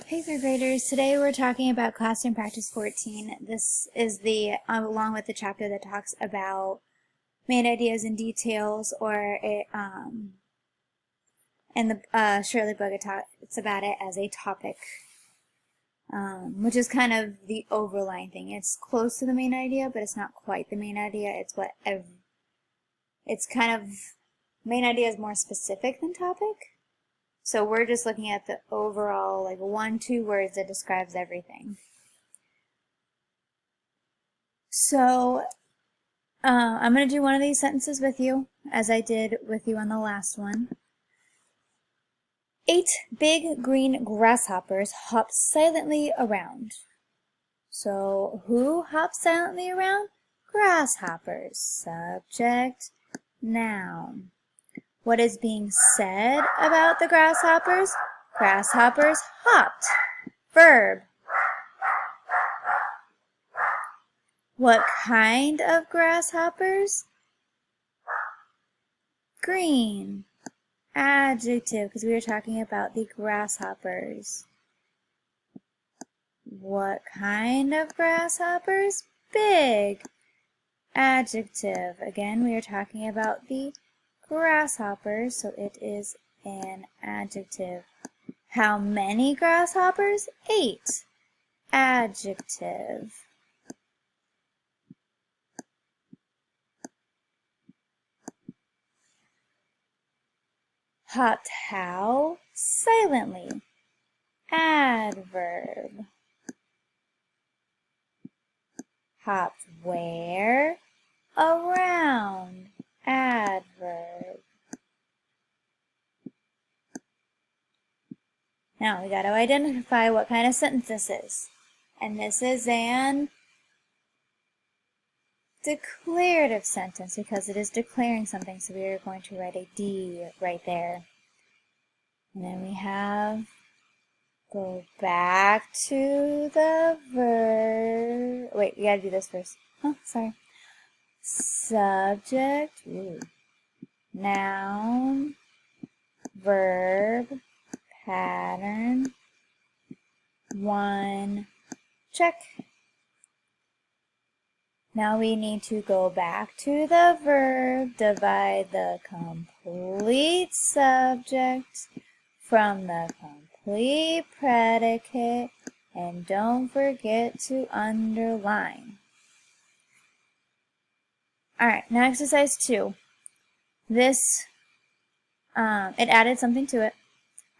Hey third graders, today we're talking about Classroom Practice 14. This is the, along with the chapter that talks about main ideas and details, or and the Shirley book, it's about it as a topic, which is kind of the overlying thing. It's close to the main idea, but it's not quite the main idea. It's kind of, main idea is more specific than topic. So we're just looking at the overall, like 1-2 words that describes everything. So I'm going to do one of these sentences with you, as I did with you on the last one. 8 big green grasshoppers hop silently around. So who hops silently around? Grasshoppers. Subject, noun. What is being said about the grasshoppers? Grasshoppers hopped. Verb. What kind of grasshoppers? Green. Adjective, because we were talking about the grasshoppers. What kind of grasshoppers? Big. Adjective. Again, we are talking about the grasshoppers, so it is an adjective. How many grasshoppers? 8. Adjective. Hopped how? Silently. Adverb. Hopped where? Around. Adverb. Now we got to identify what kind of sentence this is. And this is an declarative sentence because it is declaring something. So we are going to write a D right there. And then we have go back to the verb. Wait, we got to do this first. Oh, sorry. Subject, noun, verb, pattern, 1, check. Now we need to go back to the verb, divide the complete subject from the complete predicate, and don't forget to underline. Alright, now exercise 2. This, it added something to it.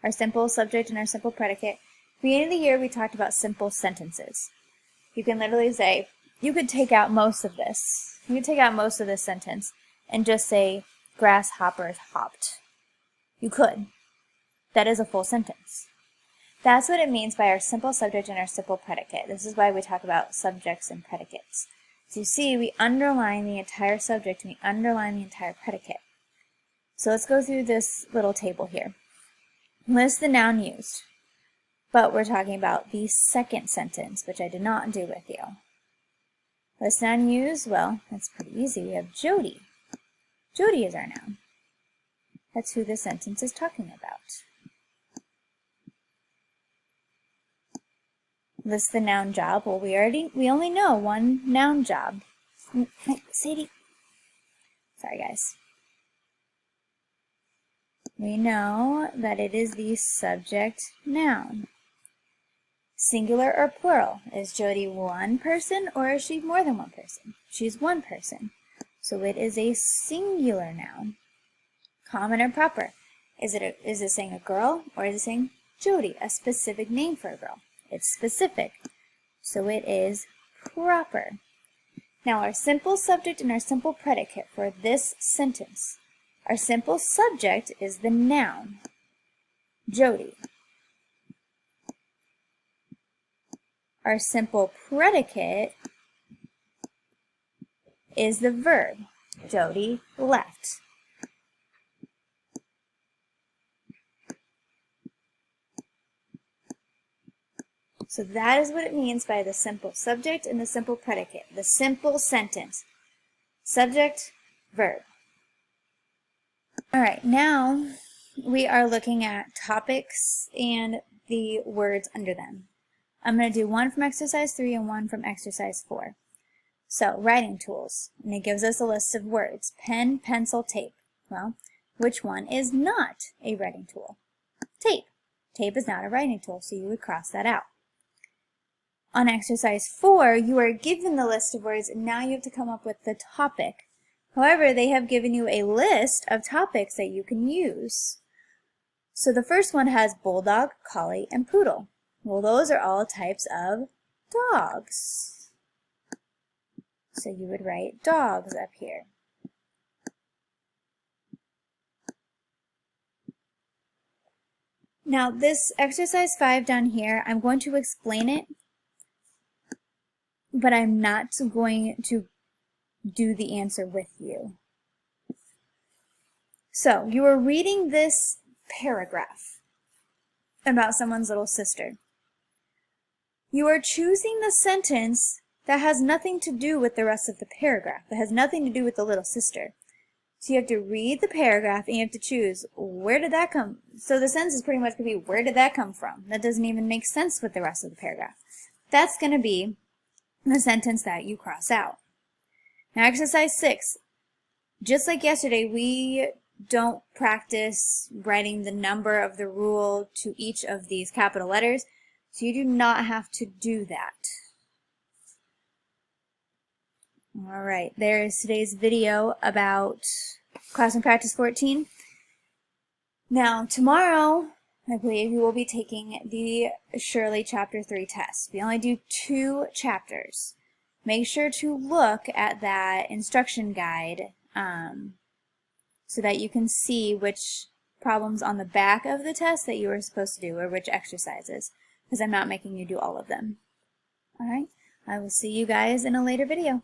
Our simple subject and our simple predicate. Beginning of the year, we talked about simple sentences. You can literally say, you could take out most of this. You could take out most of this sentence and just say, grasshoppers hopped. You could. That is a full sentence. That's what it means by our simple subject and our simple predicate. This is why we talk about subjects and predicates. So you see, we underline the entire subject and we underline the entire predicate. So let's go through this little table here. List the noun used. But we're talking about the second sentence, which I did not do with you. List noun used, well, that's pretty easy. We have Jody. Jody is our noun. That's who the sentence is talking about. List the noun job. Well, we only know one noun job. Sadie. Sorry, guys. We know that it is the subject noun. Singular or plural? Is Jody one person or is she more than one person? She's one person. So it is a singular noun. Common or proper? Is it saying a girl or is it saying Jody, a specific name for a girl? It's specific. So it is proper. Now our simple subject and our simple predicate for this sentence. Our simple subject is the noun, Jody. Our simple predicate is the verb, Jody left. So that is what it means by the simple subject and the simple predicate, the simple sentence. Subject, verb. All right, now we are looking at topics and the words under them. I'm going to do one from exercise 3 and one from exercise 4. So, writing tools, and it gives us a list of words: pen, pencil, tape. Well, which one is not a writing tool? Tape. Tape is not a writing tool, so you would cross that out. On exercise 4, you are given the list of words, and now you have to come up with the topic. However, they have given you a list of topics that you can use. So the first one has bulldog, collie, and poodle. Well, those are all types of dogs. So you would write dogs up here. Now this exercise 5 down here, I'm going to explain it, but I'm not going to do the answer with you. So you are reading this paragraph about someone's little sister. You are choosing the sentence that has nothing to do with the rest of the paragraph, that has nothing to do with the little sister. So you have to read the paragraph and you have to choose, where did that come? So the sentence is pretty much going to be, where did that come from? That doesn't even make sense with the rest of the paragraph. That's going to be the sentence that you cross out. Now exercise 6. Just like yesterday, we don't practice writing the number of the rule to each of these capital letters, so you do not have to do that. All right, there is today's video about Classroom Practice 14. Now, tomorrow, I believe you will be taking the Shirley Chapter 3 test. We only do 2 chapters. Make sure to look at that instruction guide so that you can see which problems on the back of the test that you are supposed to do, or which exercises, because I'm not making you do all of them. All right, I will see you guys in a later video.